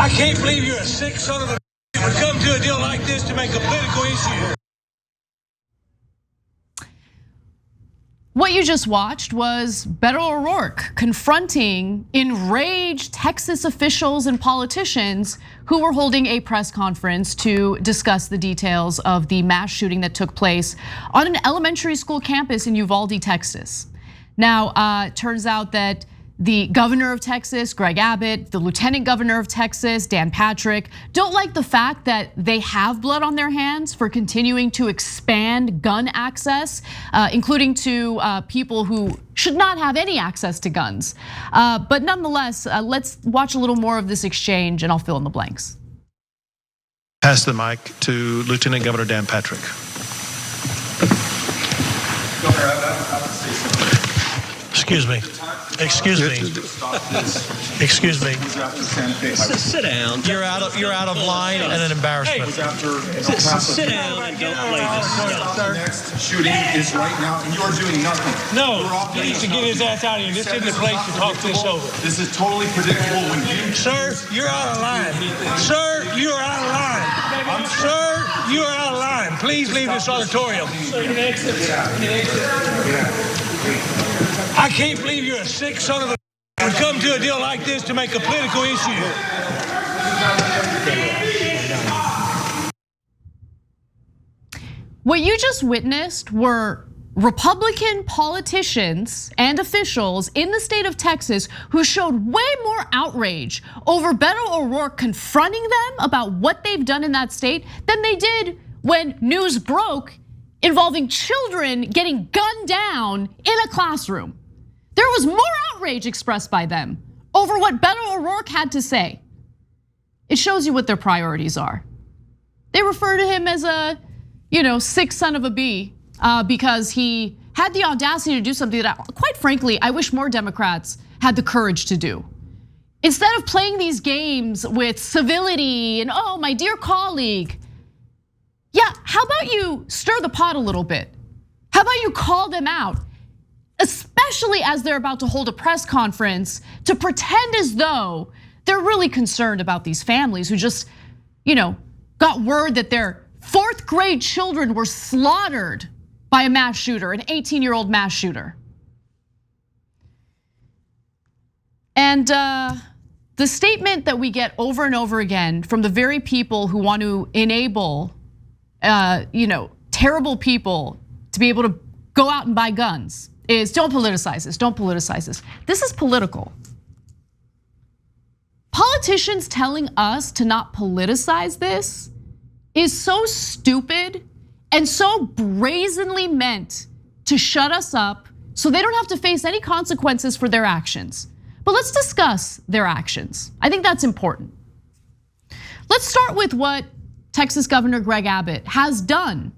I can't believe you're a sick son of a would come to a deal like this to make a political issue. What you just watched was Beto O'Rourke confronting enraged Texas officials and politicians who were holding a press conference to discuss the details of the mass shooting that took place on an elementary school campus in Uvalde, Texas. Now, it turns out that the governor of Texas, Greg Abbott, the lieutenant governor of Texas, Dan Patrick, don't like the fact that they have blood on their hands for continuing to expand gun access, including to people who should not have any access to guns. But nonetheless, let's watch a little more of this exchange and I'll fill in the blanks. Pass the mic to Lieutenant Governor Dan Patrick. Governor, I would say something. Excuse me. Excuse me. Excuse me. Sit down. You're out of line and an embarrassment. Sit down and don't play this. The next shooting is right now, and you are doing nothing. No, he needs to get his ass out of here. This isn't the place to talk this over. This is totally predictable when you. Sir, you're out of line. Sir, you're out of line. Sir, you are out of line. Please leave this auditorium. I can't believe you're a sick son of a would come to a deal like this to make a political issue. What you just witnessed were Republican politicians and officials in the state of Texas who showed way more outrage over Beto O'Rourke confronting them about what they've done in that state than they did when news broke involving children getting gunned down in a classroom. There was more outrage expressed by them over what Beto O'Rourke had to say. It shows you what their priorities are. They refer to him as a, sick son of a bee because he had the audacity to do something that, quite frankly, I wish more Democrats had the courage to do. Instead of playing these games with civility and, oh, my dear colleague, yeah, how about you stir the pot a little bit? How about you call them out? Especially as they're about to hold a press conference to pretend as though they're really concerned about these families who just, got word that their 4th grade children were slaughtered by a mass shooter, an 18-year-old mass shooter. And the statement that we get over and over again from the very people who want to enable terrible people to be able to go out and buy guns is don't politicize this, don't politicize this. This is political. Politicians telling us to not politicize this is so stupid and so brazenly meant to shut us up so they don't have to face any consequences for their actions. But let's discuss their actions. I think that's important. Let's start with what Texas Governor Greg Abbott has done,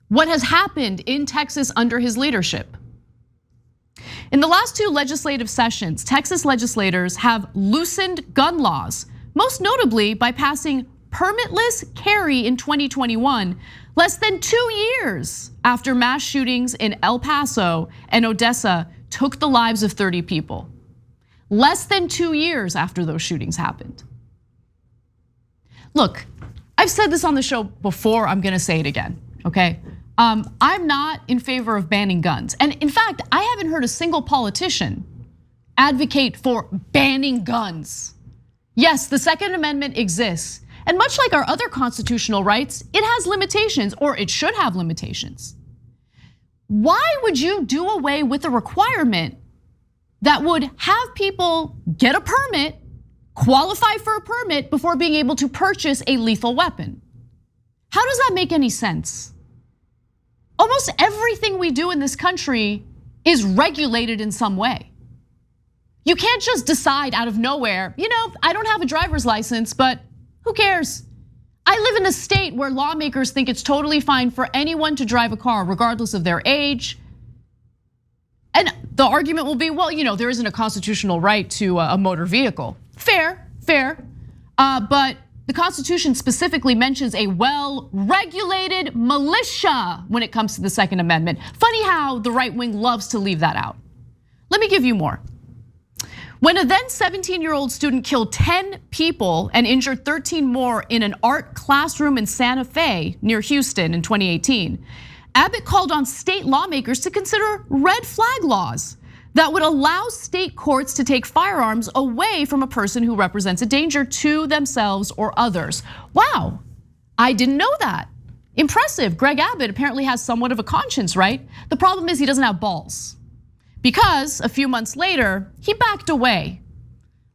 what has happened in Texas under his leadership. In the last 2 legislative sessions, Texas legislators have loosened gun laws, most notably by passing permitless carry in 2021, less than 2 years after mass shootings in El Paso and Odessa took the lives of 30 people. Less than 2 years after those shootings happened. Look, I've said this on the show before, I'm gonna say it again, okay? I'm not in favor of banning guns. And in fact, I haven't heard a single politician advocate for banning guns. Yes, the Second Amendment exists. And much like our other constitutional rights, it has limitations, or it should have limitations. Why would you do away with a requirement that would have people get a permit, qualify for a permit before being able to purchase a lethal weapon? How does that make any sense? Almost everything we do in this country is regulated in some way. You can't just decide out of nowhere, I don't have a driver's license, but who cares? I live in a state where lawmakers think it's totally fine for anyone to drive a car, regardless of their age. And the argument will be, well, there isn't a constitutional right to a motor vehicle. Fair. But the Constitution specifically mentions a well-regulated militia when it comes to the Second Amendment. Funny how the right wing loves to leave that out. Let me give you more. When a then 17-year-old student killed 10 people and injured 13 more in an art classroom in Santa Fe near Houston in 2018, Abbott called on state lawmakers to consider red flag laws that would allow state courts to take firearms away from a person who represents a danger to themselves or others. Wow, I didn't know that. Impressive. Greg Abbott apparently has somewhat of a conscience, right? The problem is he doesn't have balls. Because a few months later, he backed away.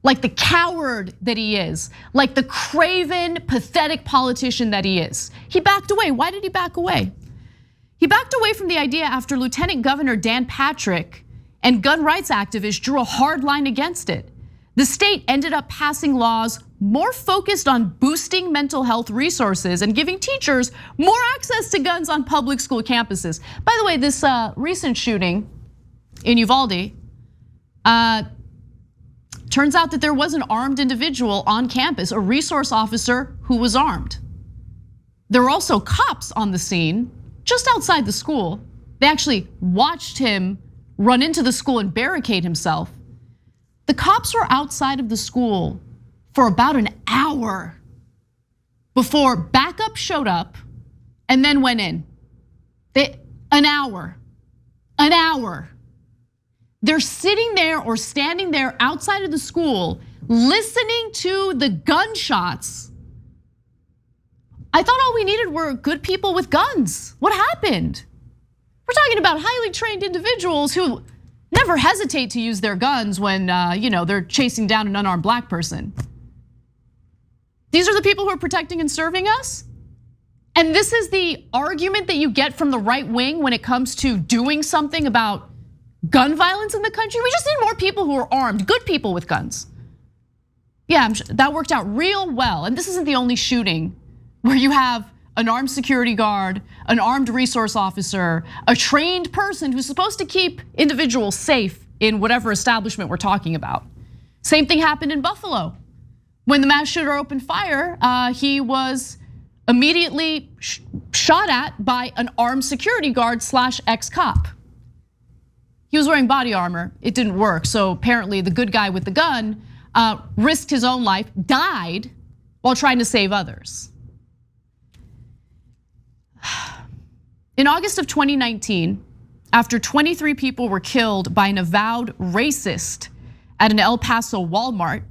Like the coward that he is, like the craven, pathetic politician that he is. He backed away. Why did he back away? He backed away from the idea after Lieutenant Governor Dan Patrick and gun rights activists drew a hard line against it. The state ended up passing laws more focused on boosting mental health resources and giving teachers more access to guns on public school campuses. By the way, this recent shooting in Uvalde, turns out that there was an armed individual on campus, a resource officer who was armed. There were also cops on the scene just outside the school. They actually watched him run into the school and barricade himself. The cops were outside of the school for about an hour before backup showed up and then went in. An hour. They're sitting there or standing there outside of the school listening to the gunshots. I thought all we needed were good people with guns. What happened? We're talking about highly trained individuals who never hesitate to use their guns when they're chasing down an unarmed black person. These are the people who are protecting and serving us? And this is the argument that you get from the right wing when it comes to doing something about gun violence in the country? We just need more people who are armed, good people with guns. Yeah, that worked out real well. And this isn't the only shooting where you have an armed security guard, an armed resource officer, a trained person who's supposed to keep individuals safe in whatever establishment we're talking about. Same thing happened in Buffalo. When the mass shooter opened fire, he was immediately shot at by an armed security guard / ex-cop. He was wearing body armor, it didn't work. So apparently the good guy with the gun risked his own life, died while trying to save others. In August of 2019, after 23 people were killed by an avowed racist at an El Paso Walmart,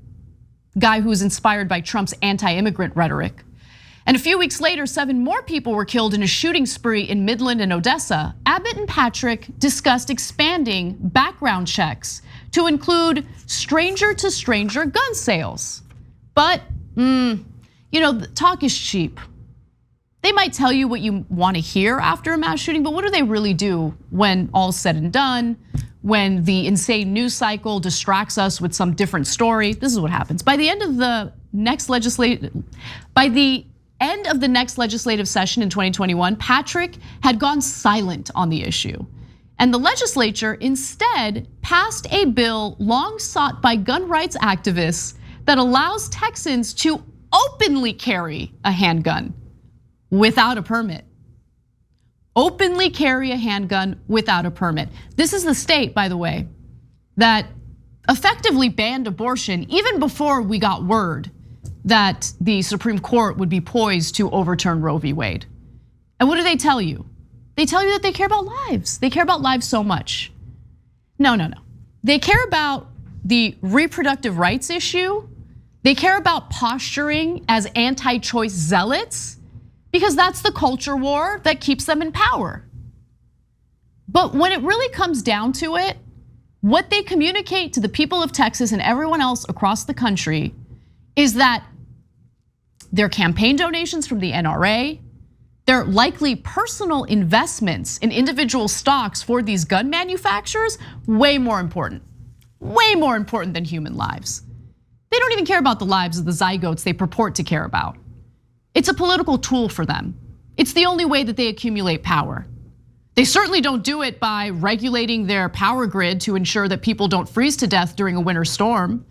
guy who was inspired by Trump's anti-immigrant rhetoric. And a few weeks later, 7 more people were killed in a shooting spree in Midland and Odessa. Abbott and Patrick discussed expanding background checks to include stranger to stranger gun sales. But, talk is cheap. They might tell you what you want to hear after a mass shooting, but what do they really do when all's said and done? When the insane news cycle distracts us with some different story? This is what happens. By the end of the next legislative session in 2021, Patrick had gone silent on the issue. And the legislature instead passed a bill long sought by gun rights activists that allows Texans to openly carry a handgun without a permit. Openly carry a handgun without a permit. This is the state, by the way, that effectively banned abortion even before we got word that the Supreme Court would be poised to overturn Roe v. Wade. And what do they tell you? They tell you that they care about lives. They care about lives so much. No. They care about the reproductive rights issue. They care about posturing as anti-choice zealots because that's the culture war that keeps them in power. But when it really comes down to it, what they communicate to the people of Texas and everyone else across the country is that their campaign donations from the NRA, their likely personal investments in individual stocks for these gun manufacturers, way more important than human lives. They don't even care about the lives of the zygotes they purport to care about. It's a political tool for them. It's the only way that they accumulate power. They certainly don't do it by regulating their power grid to ensure that people don't freeze to death during a winter storm.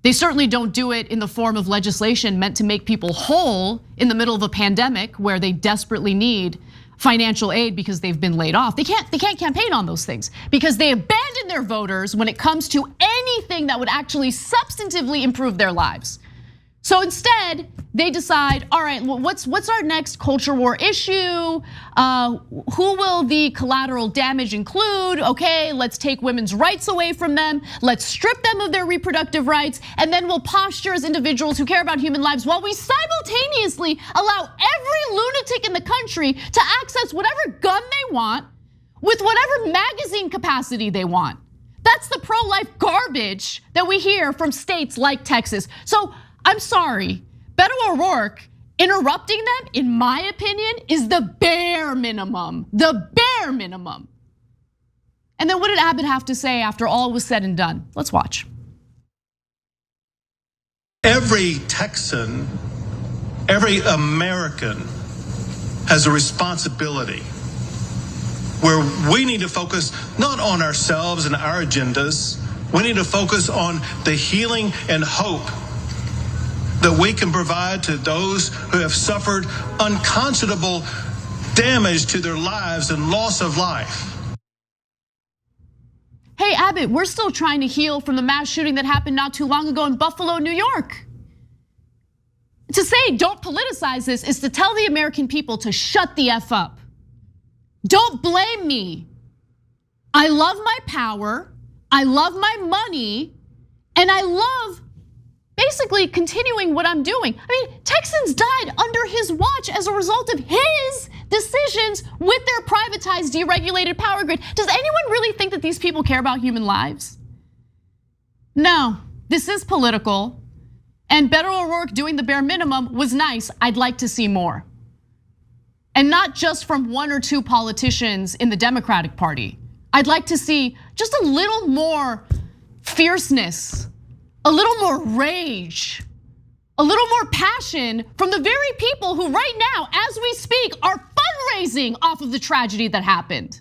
They certainly don't do it in the form of legislation meant to make people whole in the middle of a pandemic where they desperately need financial aid because they've been laid off. They can't campaign on those things because they abandon their voters when it comes to anything that would actually substantively improve their lives. So instead, they decide, all right, well, what's our next culture war issue? Who will the collateral damage include? Okay, let's take women's rights away from them. Let's strip them of their reproductive rights. And then we'll posture as individuals who care about human lives while we simultaneously allow every lunatic in the country to access whatever gun they want with whatever magazine capacity they want. That's the pro-life garbage that we hear from states like Texas. So I'm sorry, Beto O'Rourke interrupting them, in my opinion, is the bare minimum, the bare minimum. And then what did Abbott have to say after all was said and done? Let's watch. Every Texan, every American has a responsibility where we need to focus not on ourselves and our agendas. We need to focus on the healing and hope that we can provide to those who have suffered unconscionable damage to their lives and loss of life. Hey, Abbott, we're still trying to heal from the mass shooting that happened not too long ago in Buffalo, New York. To say don't politicize this is to tell the American people to shut the F up. Don't blame me. I love my power, I love my money, and I love basically continuing what I'm doing. I mean, Texans died under his watch as a result of his decisions with their privatized, deregulated power grid. Does anyone really think that these people care about human lives? No, this is political. And Beto O'Rourke doing the bare minimum was nice. I'd like to see more. And not just from one or two politicians in the Democratic Party. I'd like to see just a little more fierceness, a little more rage, a little more passion from the very people who right now, as we speak, are fundraising off of the tragedy that happened.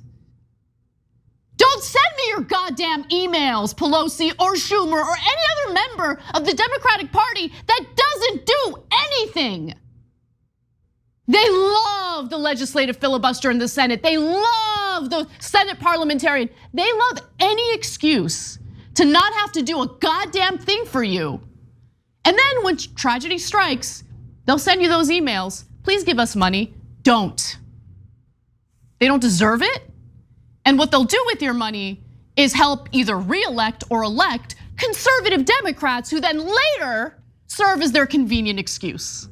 Don't send me your goddamn emails, Pelosi or Schumer or any other member of the Democratic Party that doesn't do anything. They love the legislative filibuster in the Senate. They love the Senate parliamentarian. They love any excuse to not have to do a goddamn thing for you. And then when tragedy strikes, they'll send you those emails. Please give us money. Don't. They don't deserve it. And what they'll do with your money is help either re-elect or elect conservative Democrats who then later serve as their convenient excuse.